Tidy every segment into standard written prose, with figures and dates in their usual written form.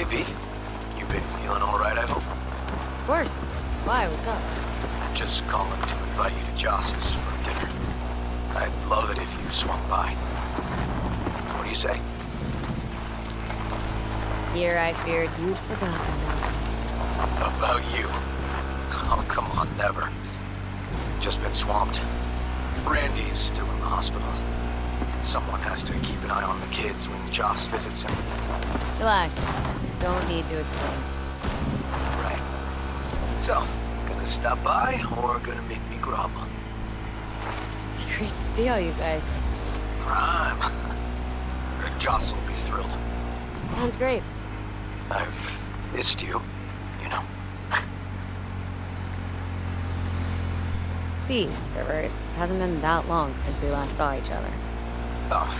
V, you been feeling all right, I hope? Of course. Why? What's up? Just calling to invite you to Joss's for dinner. I'd love it if you swung by. What do you say? Here I feared you'd forgotten about. About you? Oh, come on, never. Just been swamped. Randy's still in the hospital. Someone has to keep an eye on the kids when Joss visits him. Relax. Don't need to explain. Right. So, gonna stop by or gonna make me grovel? Great to see all you guys. Prime. Joss will be thrilled. Sounds great. I've missed you, you know. Please, River. It hasn't been that long since we last saw each other. Oh,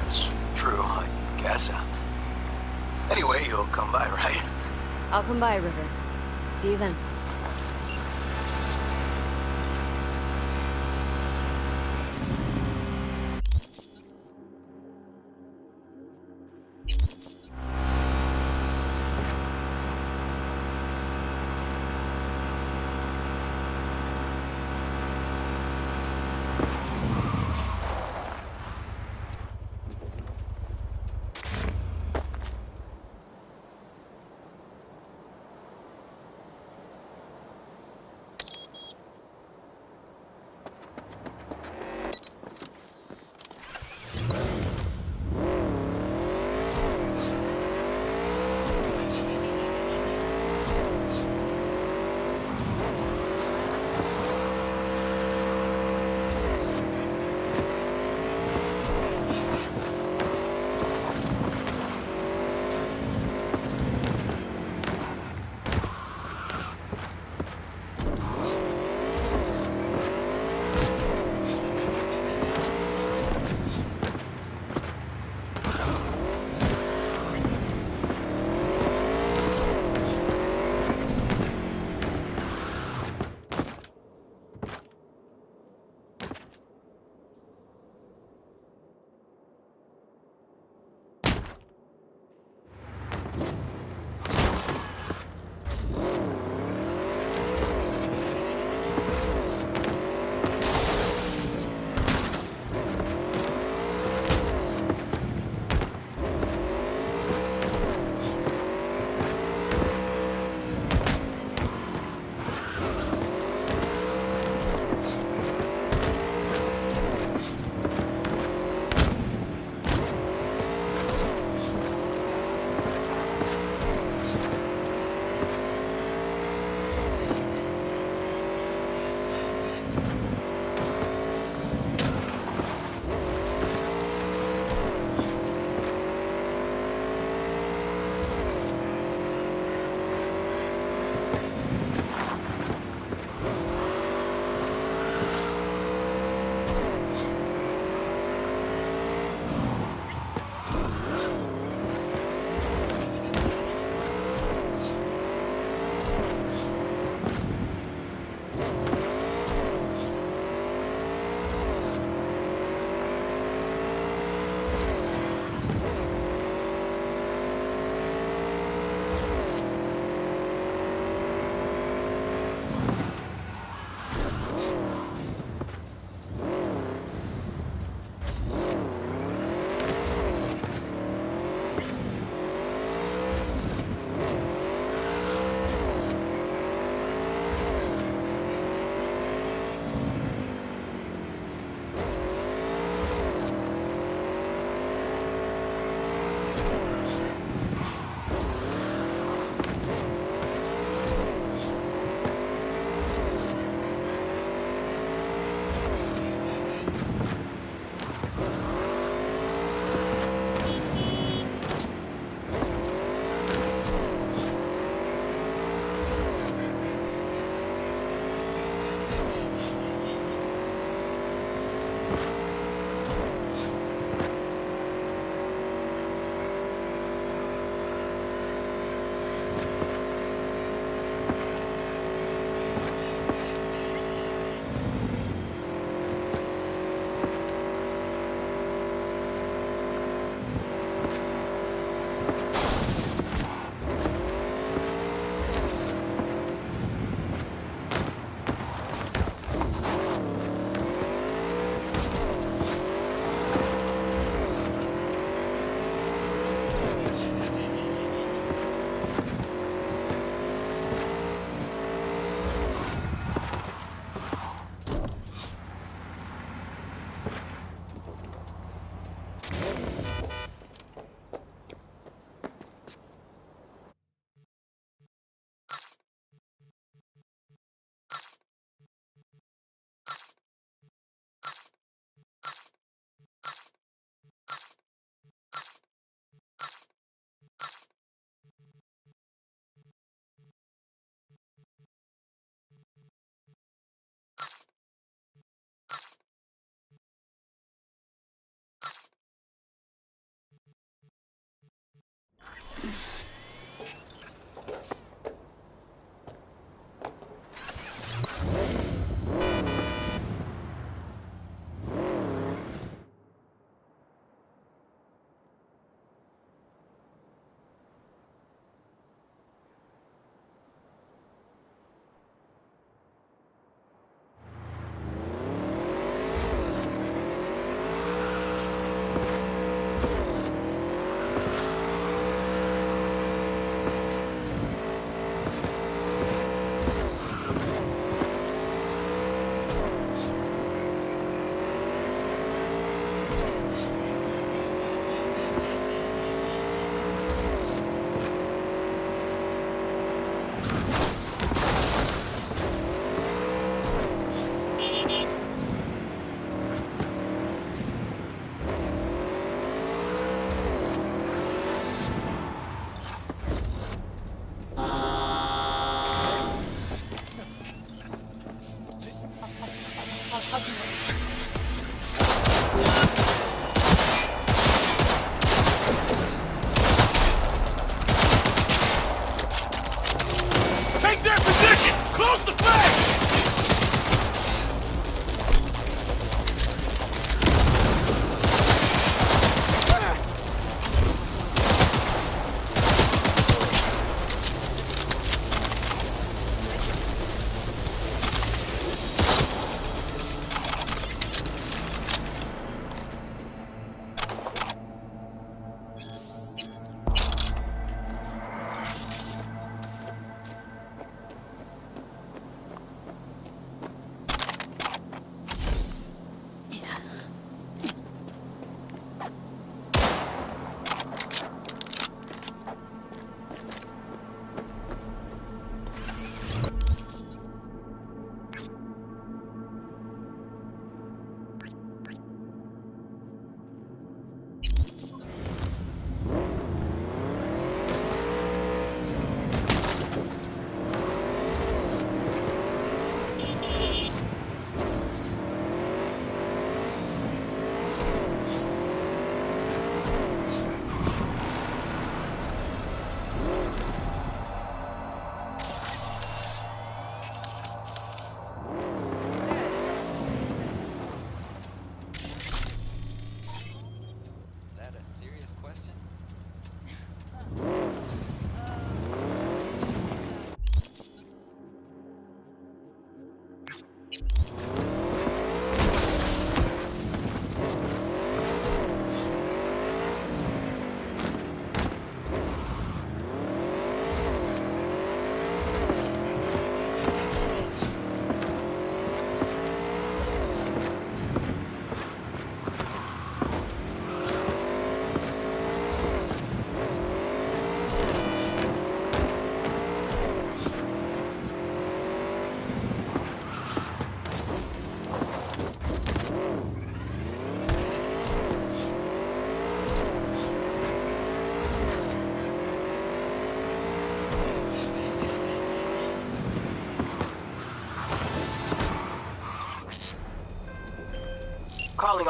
it's true, I guess. Anyway, you'll come by, right? I'll come by, River. See you then.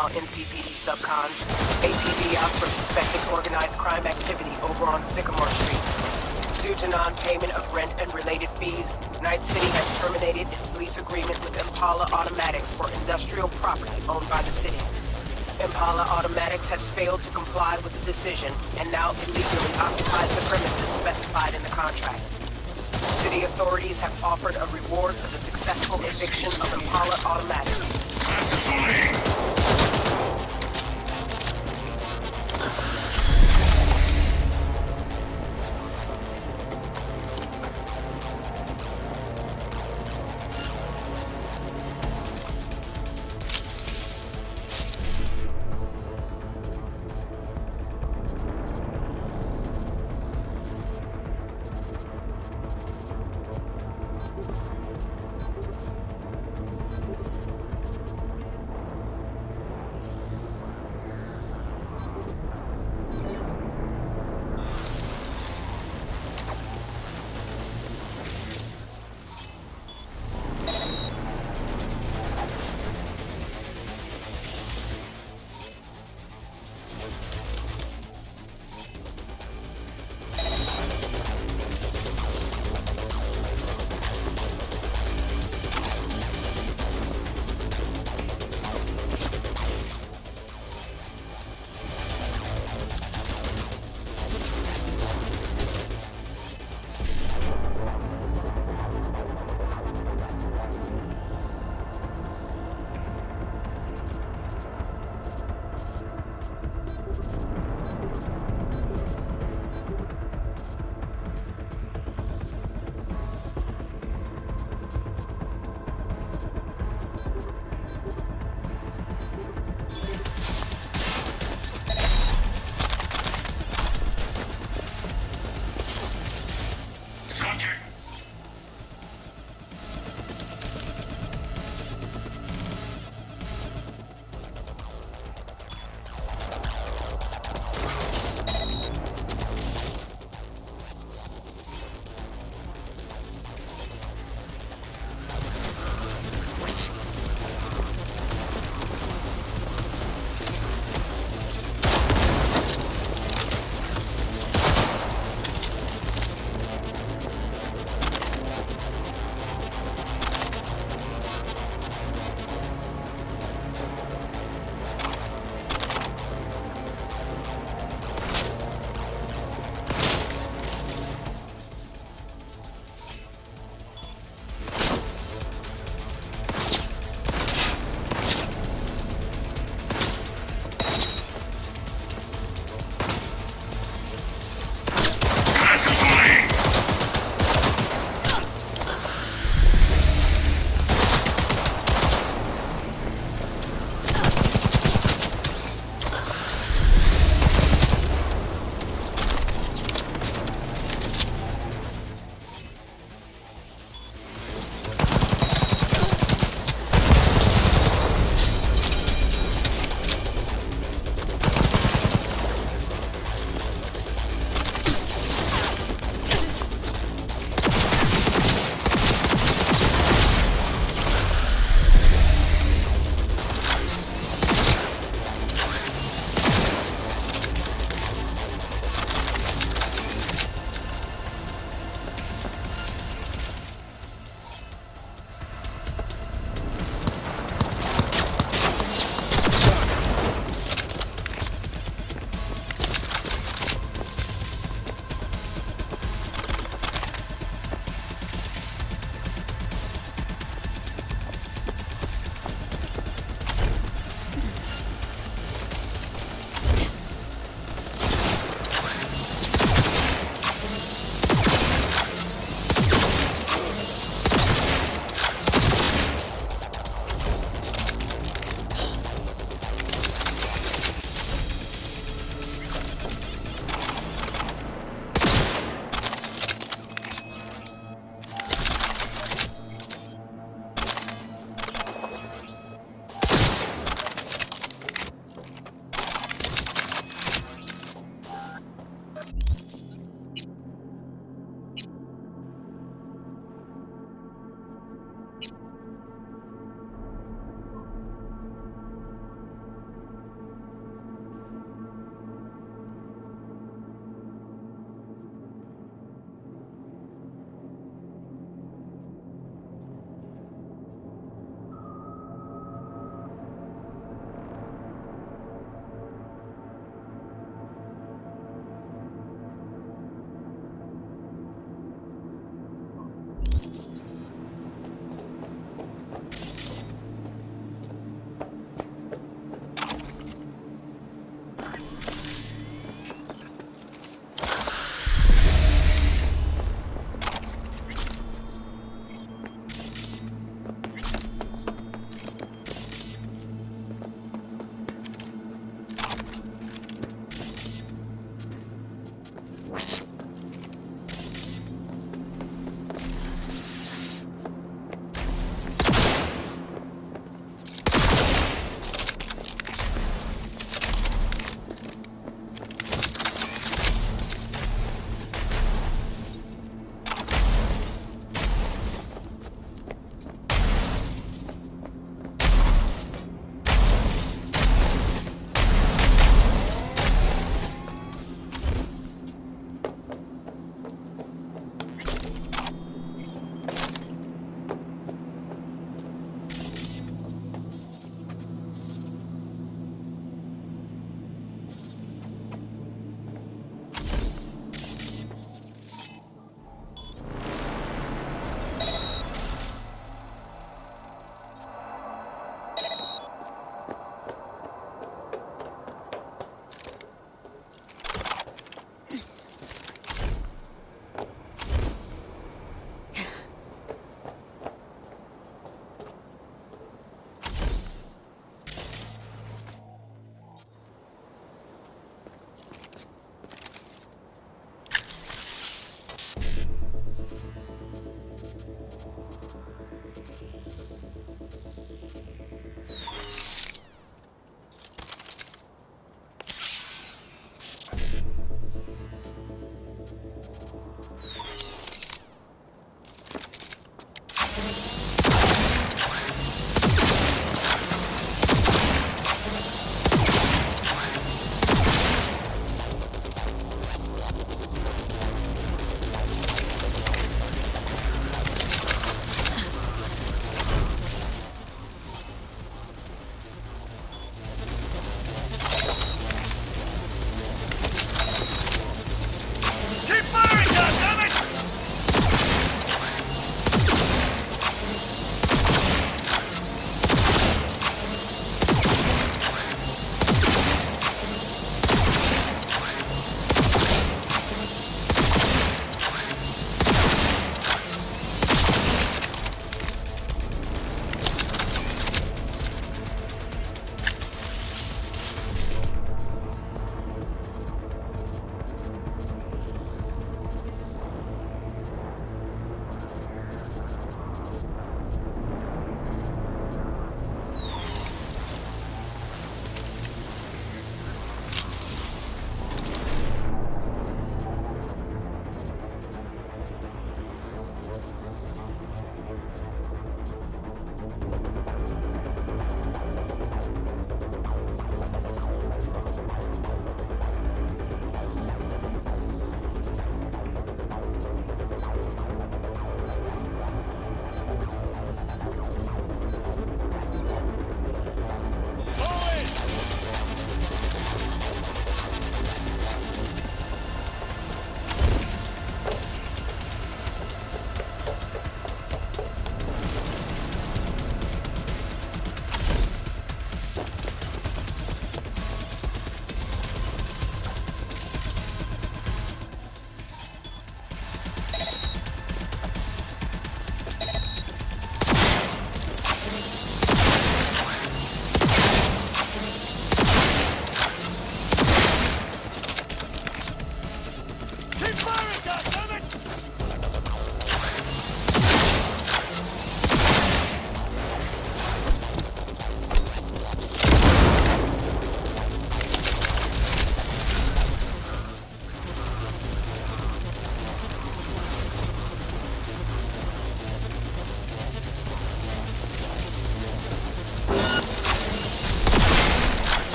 all NCPD subcons. APD out for suspected organized crime activity over on Sycamore Street. Due to non-payment of rent and related fees, Night City has terminated its lease agreement with Impala Automatics for industrial property owned by the city. Impala Automatics has failed to comply with the decision and now illegally occupies the premises specified in the contract. City authorities have offered a reward for the successful eviction of Impala Automatics.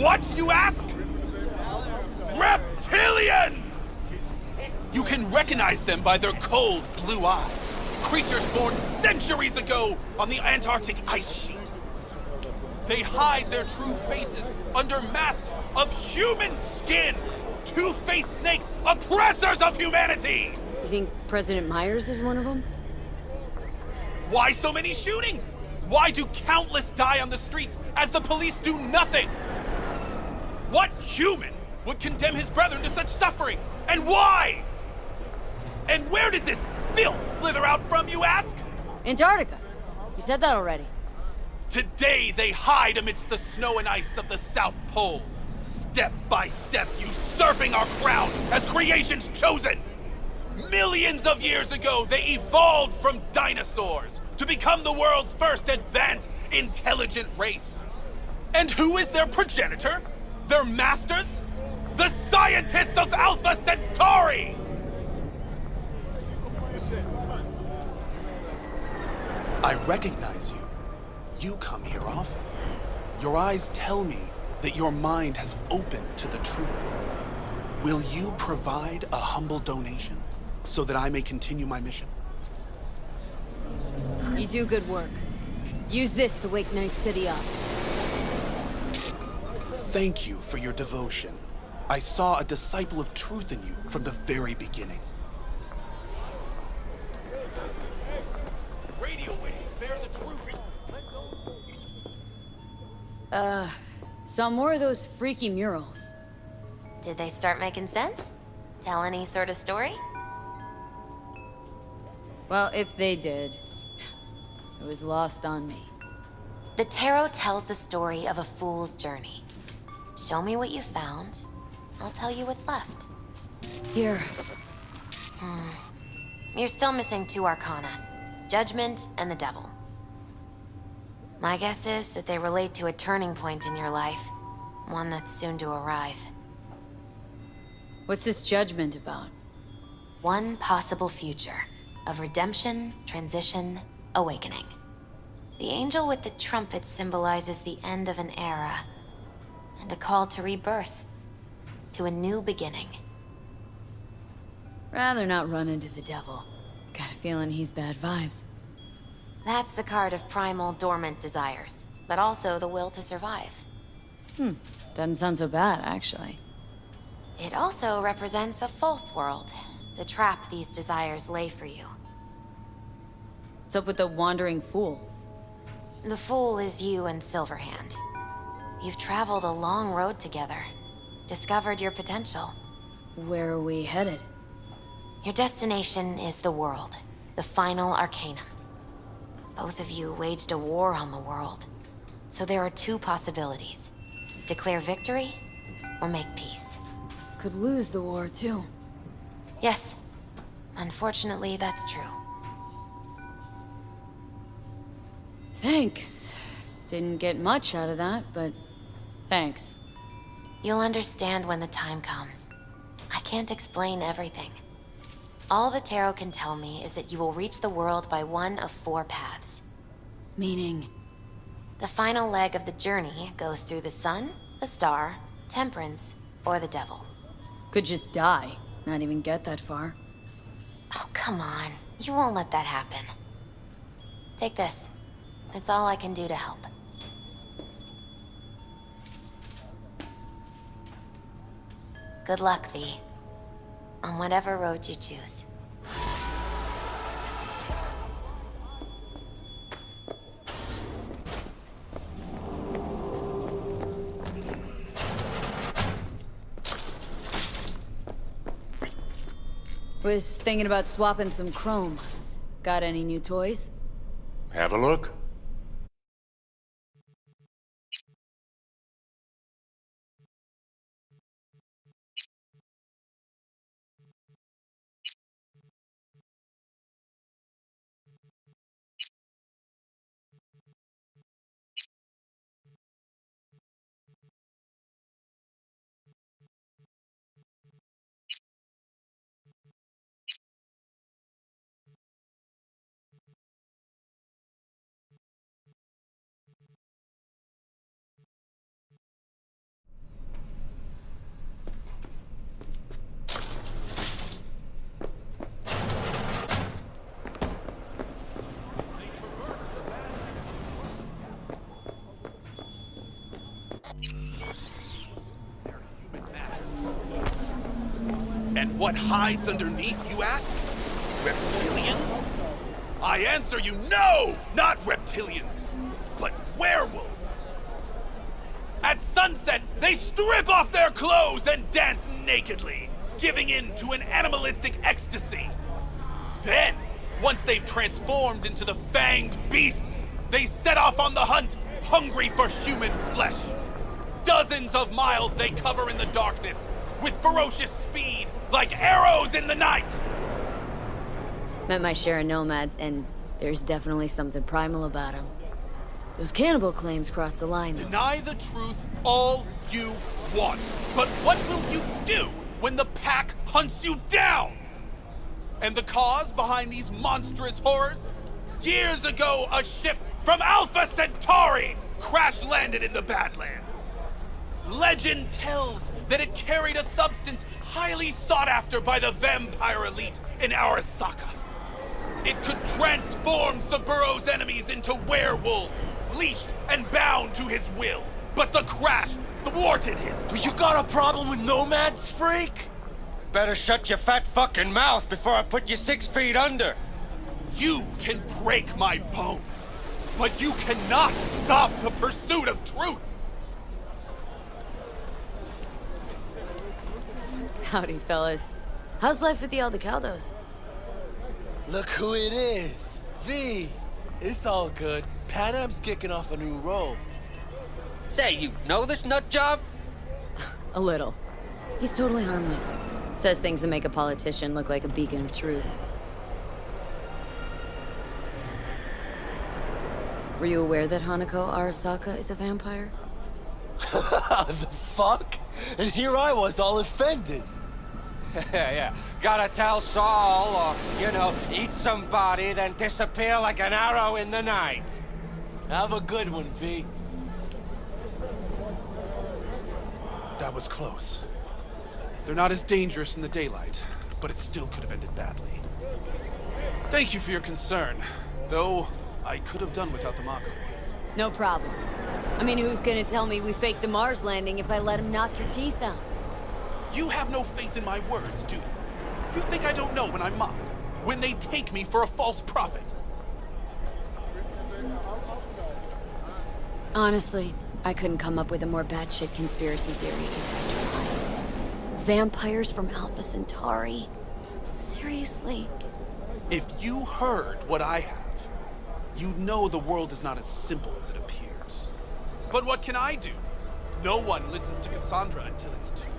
What, you ask? Reptilians! You can recognize them by their cold blue eyes. Creatures born centuries ago on the Antarctic ice sheet. They hide their true faces under masks of human skin. Two-faced snakes, oppressors of humanity! You think President Myers is one of them? Why so many shootings? Why do countless die on the streets as the police do nothing? What human would condemn his brethren to such suffering? And why? And where did this filth slither out from, you ask? Antarctica. You said that already. Today they hide amidst the snow and ice of the South Pole, step by step usurping our crown as creation's chosen. Millions of years ago, they evolved from dinosaurs to become the world's first advanced, intelligent race. And who is their progenitor? Their masters? The scientists of Alpha Centauri! I recognize you. You come here often. Your eyes tell me that your mind has opened to the truth. Will you provide a humble donation so that I may continue my mission? You do good work. Use this to wake Night City up. Thank you for your devotion. I saw a disciple of truth in you from the very beginning. Radio waves bear the truth. Saw more of those freaky murals. Did they start making sense? Tell any sort of story? Well, if they did, it was lost on me. The tarot tells the story of a fool's journey. Show me what you found. I'll tell you what's left. Here. You're still missing two arcana. Judgment and the Devil. My guess is that they relate to a turning point in your life. One that's soon to arrive. What's this judgment about? One possible future of redemption, transition, awakening. The angel with the trumpet symbolizes the end of an era and a call to rebirth, to a new beginning. Rather not run into the devil. Got a feeling he's bad vibes. That's the card of primal dormant desires, but also the will to survive. Doesn't sound so bad, actually. It also represents a false world, the trap these desires lay for you. What's up with the wandering fool? The fool is you and Silverhand. You've traveled a long road together, discovered your potential. Where are we headed? Your destination is the world, the final arcanum. Both of you waged a war on the world, so there are two possibilities. Declare victory, or make peace. Could lose the war, too. Yes, unfortunately, that's true. Thanks. Didn't get much out of that, but thanks. You'll understand when the time comes. I can't explain everything. All the tarot can tell me is that you will reach the world by one of four paths. Meaning? The final leg of the journey goes through the sun, the star, temperance, or the devil. Could just die. Not even get that far. Oh, come on. You won't let that happen. Take this. It's all I can do to help. Good luck, V. On whatever road you choose. Was thinking about swapping some chrome. Got any new toys? Have a look. And what hides underneath, you ask? Reptilians? I answer you, no! Not reptilians, but werewolves. At sunset, they strip off their clothes and dance nakedly, giving in to an animalistic ecstasy. Then, once they've transformed into the fanged beasts, they set off on the hunt, hungry for human flesh. Dozens of miles they cover in the darkness, with ferocious speed, like arrows in the night. Met my share of nomads, and there's definitely something primal about them. Those cannibal claims cross the line, though. Deny the truth all you want, but what will you do when the pack hunts you down? And the cause behind these monstrous horrors? Years ago, a ship from Alpha Centauri crash-landed in the Badlands. Legend tells that it carried a substance highly sought after by the vampire elite in Arasaka. It could transform Saburo's enemies into werewolves, leashed and bound to his will. But the crash thwarted his plan. But you got a problem with nomads, freak? Better shut your fat fucking mouth before I put you 6 feet under. You can break my bones, but you cannot stop the pursuit of truth. Howdy, fellas. How's life with the Aldecaldos? Look who it is. V. It's all good. Panam's kicking off a new role. Say, you know this nut job? A little. He's totally harmless. Says things that make a politician look like a beacon of truth. Were you aware that Hanako Arasaka is a vampire? The fuck? And here I was all offended. Yeah. Gotta tell Saul, or, you know, eat somebody, then disappear like an arrow in the night. Have a good one, V. That was close. They're not as dangerous in the daylight, but it still could have ended badly. Thank you for your concern, though I could have done without the mockery. No problem. I mean, who's gonna tell me we faked the Mars landing if I let him knock your teeth out? You have no faith in my words, do you? You think I don't know when I'm mocked? When they take me for a false prophet? Honestly, I couldn't come up with a more batshit conspiracy theory if I tried. Vampires from Alpha Centauri? Seriously? If you heard what I have, you'd know the world is not as simple as it appears. But what can I do? No one listens to Cassandra until it's too late.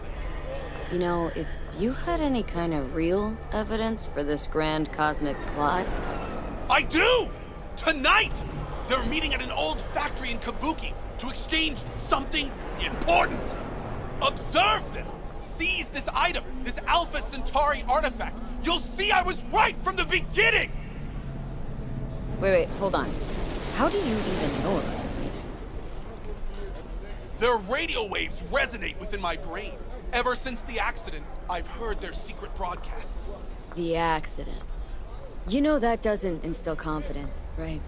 You know, if you had any kind of real evidence for this grand cosmic plot... I do! Tonight! They're meeting at an old factory in Kabuki to exchange something important. Observe them! Seize this item, this Alpha Centauri artifact. You'll see I was right from the beginning! Wait, hold on. How do you even know about this meeting? Their radio waves resonate within my brain. Ever since the accident, I've heard their secret broadcasts. The accident. You know that doesn't instill confidence, right?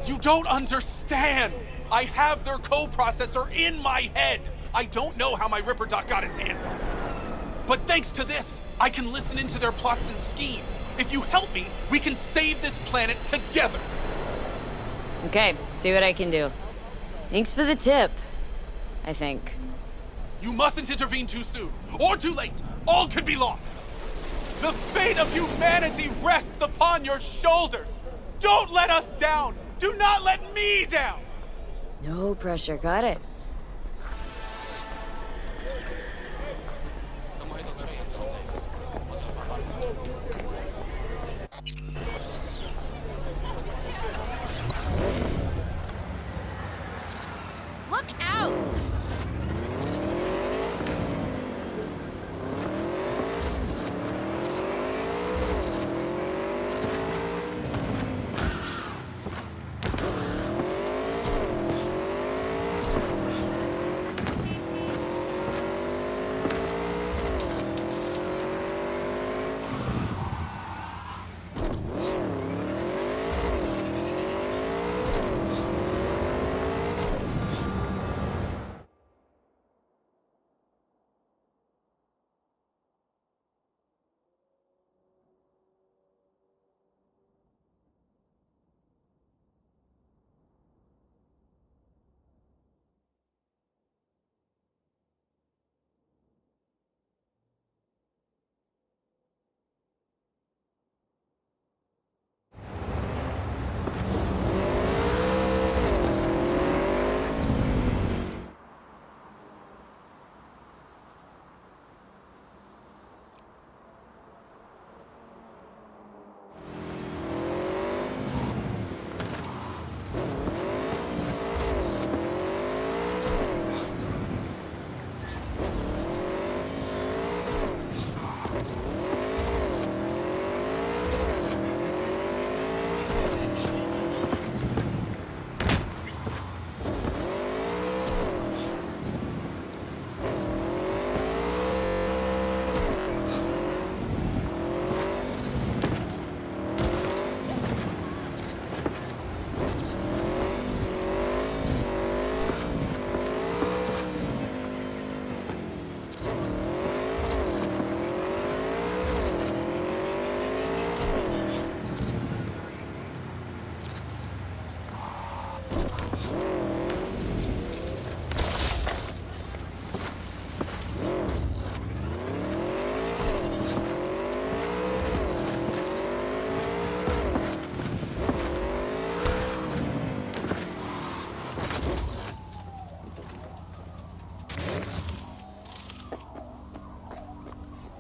You don't understand! I have their co-processor in my head! I don't know how my Ripper Doc got his hands on it. But thanks to this, I can listen into their plots and schemes. If you help me, we can save this planet together! Okay, see what I can do. Thanks for the tip, I think. You mustn't intervene too soon, or too late. All could be lost. The fate of humanity rests upon your shoulders. Don't let us down. Do not let me down. No pressure, got it. Look out!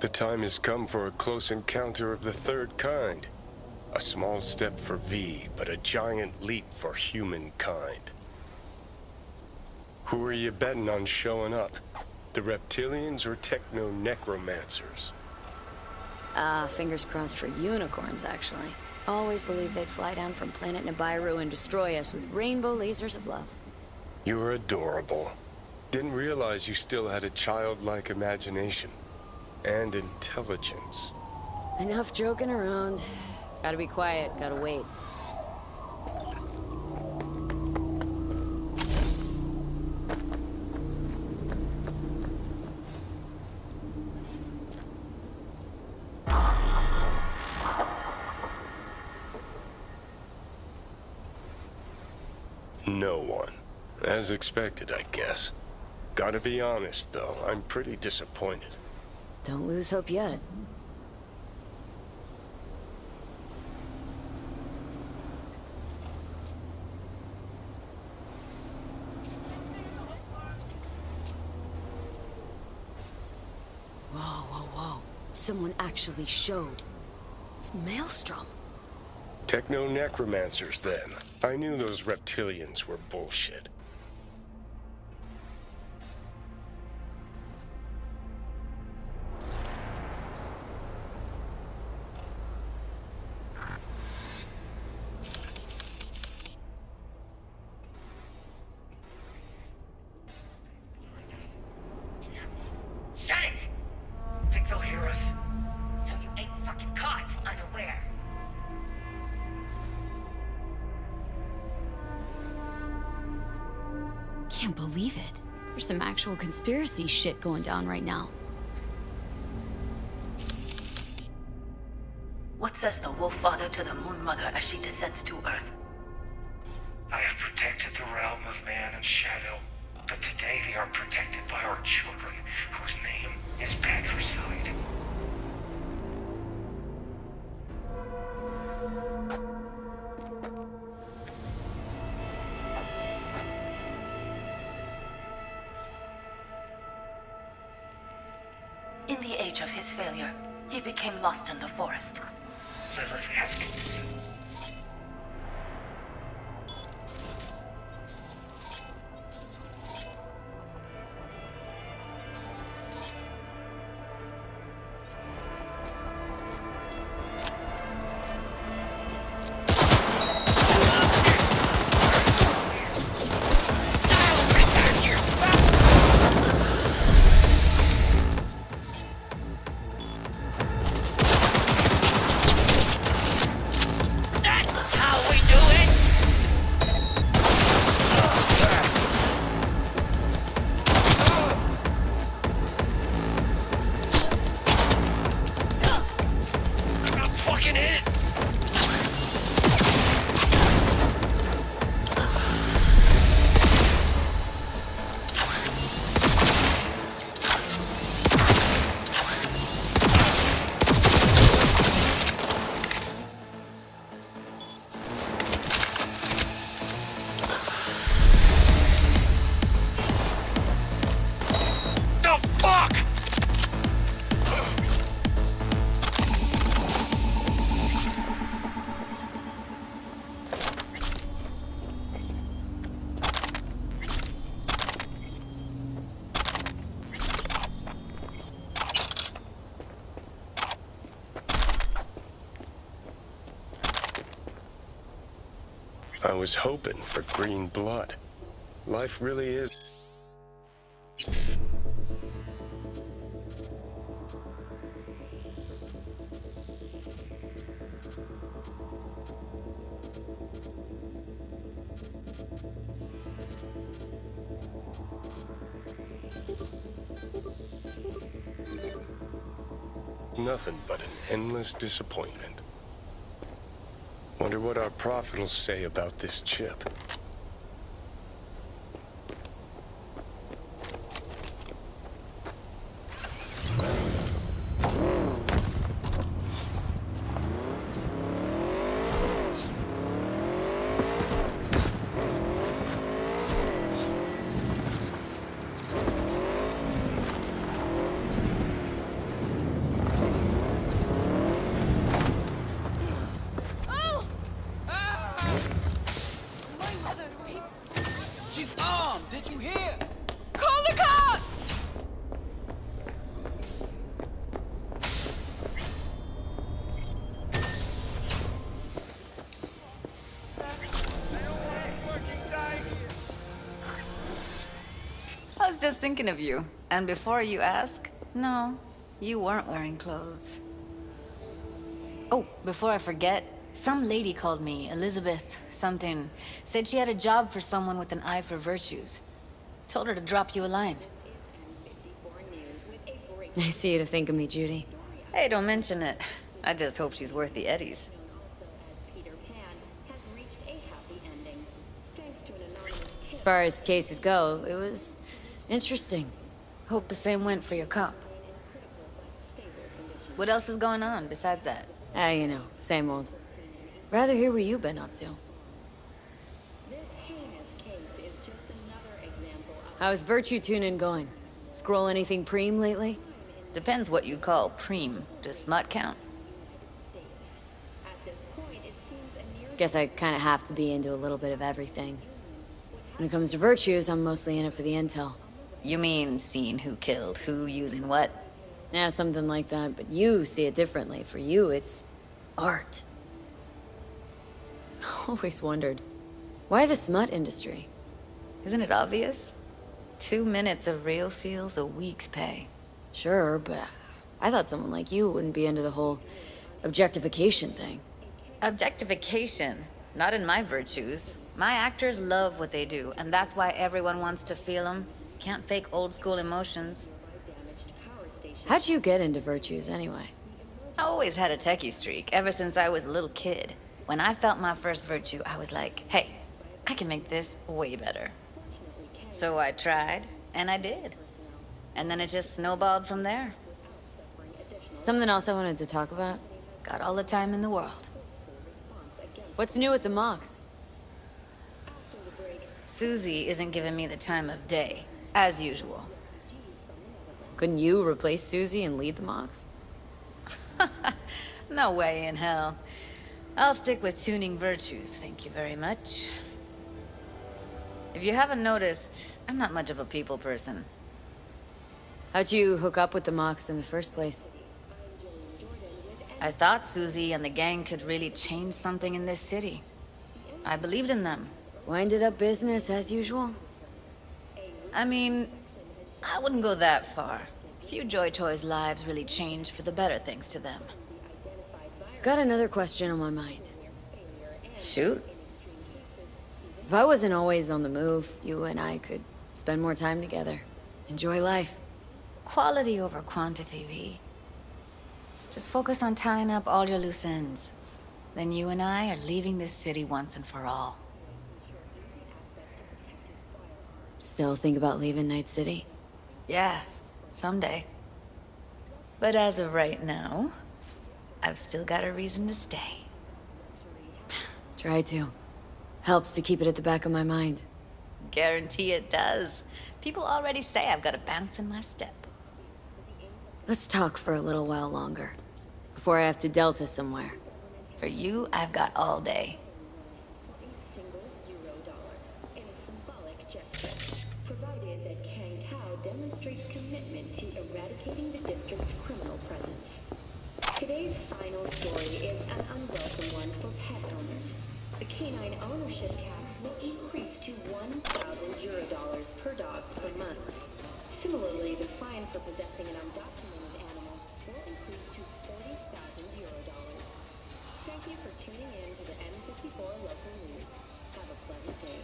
The time has come for a close encounter of the third kind. A small step for V, but a giant leap for humankind. Who are you betting on showing up? The reptilians or techno-necromancers? Fingers crossed for unicorns, actually. Always believed they'd fly down from planet Nibiru and destroy us with rainbow lasers of love. You're adorable. Didn't realize you still had a childlike imagination. And intelligence. Enough joking around. Gotta be quiet, gotta wait. No one. As expected, I guess. Gotta be honest, though, I'm pretty disappointed. Don't lose hope yet. Whoa. Someone actually showed. It's Maelstrom. Techno-necromancers, then. I knew those reptilians were bullshit. Shut it! Think they'll hear us? So you ain't fucking caught unaware. Can't believe it. There's some actual conspiracy shit going down right now. What says the Wolf Father to the Moon Mother as she descends to Earth? I have protected the realm of man and shadow, but today they are protected by our children, whose name is patricide. In the age of his failure, he became lost in the forest. Lilith Haskins. I was hoping for green blood. Life really is... nothing but an endless disappointment. Wonder what our prophet will say about this chip. just thinking of you. And before you ask, no, you weren't wearing clothes. Oh, before I forget, some lady called me, Elizabeth something. Said she had a job for someone with an eye for virtues. Told her to drop you a line. Nice of you to think of me, Judy. Hey, don't mention it. I just hope she's worth the eddies. As far as cases go, it was interesting. Hope the same went for your cop. What else is going on besides that? Ah, you know, same old. Rather hear what you've been up to. How's Virtue Tuning going? Scroll anything preem lately? Depends what you call preem. Does smut count? Guess I kind of have to be into a little bit of everything. When it comes to virtues, I'm mostly in it for the intel. You mean seeing who killed who, using what? Yeah, something like that, but you see it differently. For you, it's art. Always wondered, why the smut industry? Isn't it obvious? 2 minutes of real feels a week's pay. Sure, but I thought someone like you wouldn't be into the whole objectification thing. Objectification? Not in my virtues. My actors love what they do, and that's why everyone wants to feel them. Can't fake old school emotions. How'd you get into virtues anyway? I always had a techie streak, ever since I was a little kid. When I felt my first virtue, I was like, hey, I can make this way better. So I tried, and I did. And then it just snowballed from there. Something else I wanted to talk about? Got all the time in the world. What's new at the mocks? Susie isn't giving me the time of day, as usual. Couldn't you replace Susie and lead the mocks? No way in hell. I'll stick with tuning virtues, thank you very much. If you haven't noticed, I'm not much of a people person. How'd you hook up with the mocks in the first place? I thought Susie and the gang could really change something in this city. I believed in them. Winded up business as usual? I mean, I wouldn't go that far. Few Joy Toys' lives really change for the better thanks to them. Got another question on my mind. Shoot. If I wasn't always on the move, you and I could spend more time together. Enjoy life. Quality over quantity, V. Just focus on tying up all your loose ends. Then you and I are leaving this city once and for all. Still think about leaving Night City? Yeah, someday. But as of right now, I've still got a reason to stay. Try to. Helps to keep it at the back of my mind. Guarantee it does. People already say I've got a bounce in my step. Let's talk for a little while longer. Before I have to Delta somewhere. For you, I've got all day. Provided that Kang Tao demonstrates commitment to eradicating the district's criminal presence. Today's final story is an unwelcome one for pet owners. The canine ownership tax will increase to €1,000 per dog per month. Similarly, the fine for possessing an undocumented animal will increase to €40,000. Thank you for tuning in to the M54 local news. Have a pleasant day.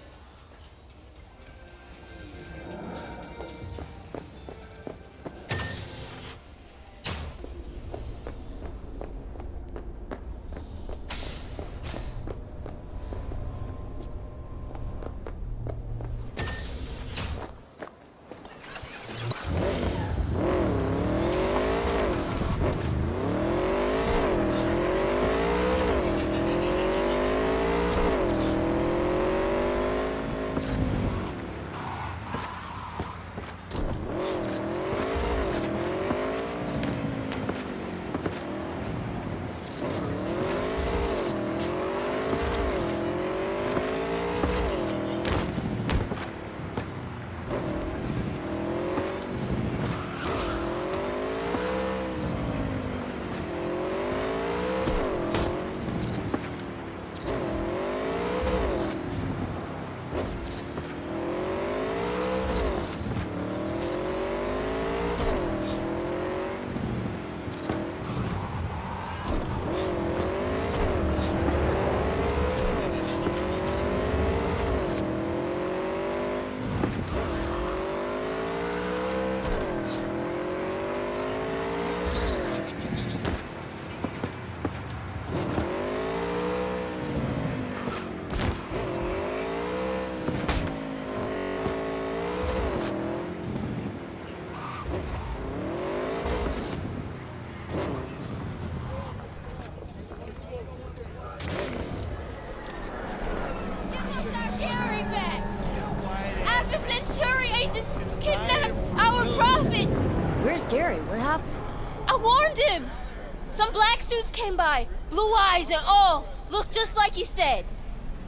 Some black suits came by, blue eyes and all, looked just like he said.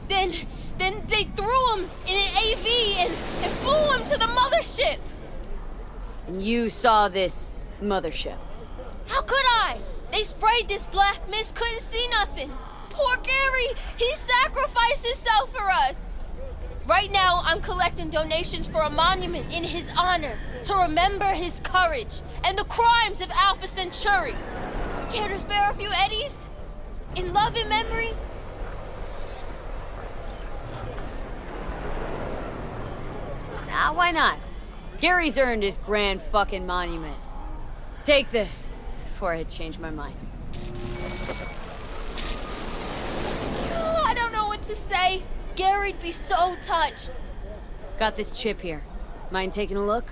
Then they threw him in an AV and flew him to the mothership. And you saw this mothership? How could I? They sprayed this black mist, couldn't see nothing. Poor Gary, he sacrificed himself for us. Right now, I'm collecting donations for a monument in his honor to remember his courage and the crimes of Alpha Centauri. Care to spare a few eddies? In love and memory? Ah, why not? Gary's earned his grand fucking monument. Take this, before I change my mind. I don't know what to say. Gary'd be so touched. Got this chip here. Mind taking a look?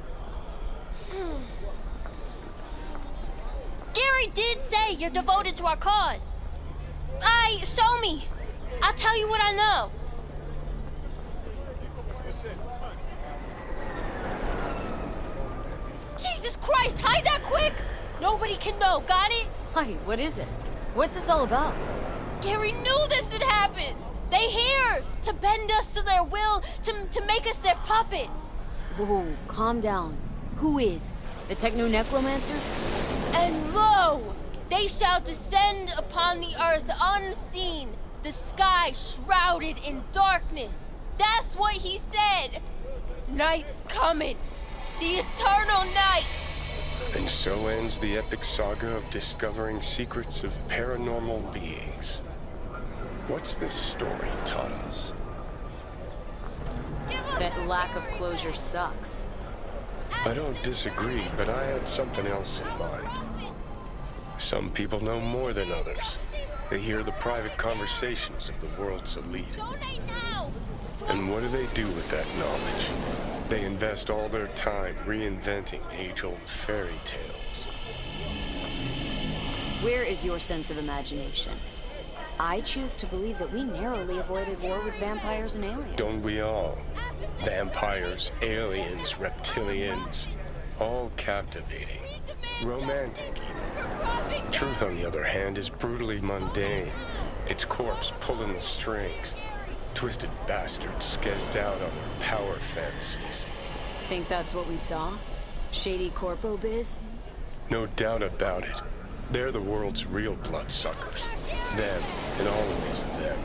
Gary did say you're devoted to our cause. Show me. I'll tell you what I know. Jesus Christ, hide that quick! Nobody can know, got it? Honey, what is it? What's this all about? Gary knew this had happened! They here to bend us to their will, to make us their puppets! Whoa, calm down. Who is? The Techno-Necromancers? And lo! They shall descend upon the earth unseen, the sky shrouded in darkness. That's what he said! Night's coming! The eternal night! And so ends the epic saga of discovering secrets of paranormal beings. What's this story taught us? That lack of closure sucks. I don't disagree, but I had something else in mind. Some people know more than others. They hear the private conversations of the world's elite. And what do they do with that knowledge? They invest all their time reinventing age-old fairy tales. Where is your sense of imagination? I choose to believe that we narrowly avoided war with vampires and aliens. Don't we all? Vampires, aliens, reptilians, all captivating. Romantic, even. Truth, on the other hand, is brutally mundane. Its corpse pulling the strings. Twisted bastards skezzed out on their power fantasies. Think that's what we saw? Shady corpo biz? No doubt about it. They're the world's real bloodsuckers. Them, and always them.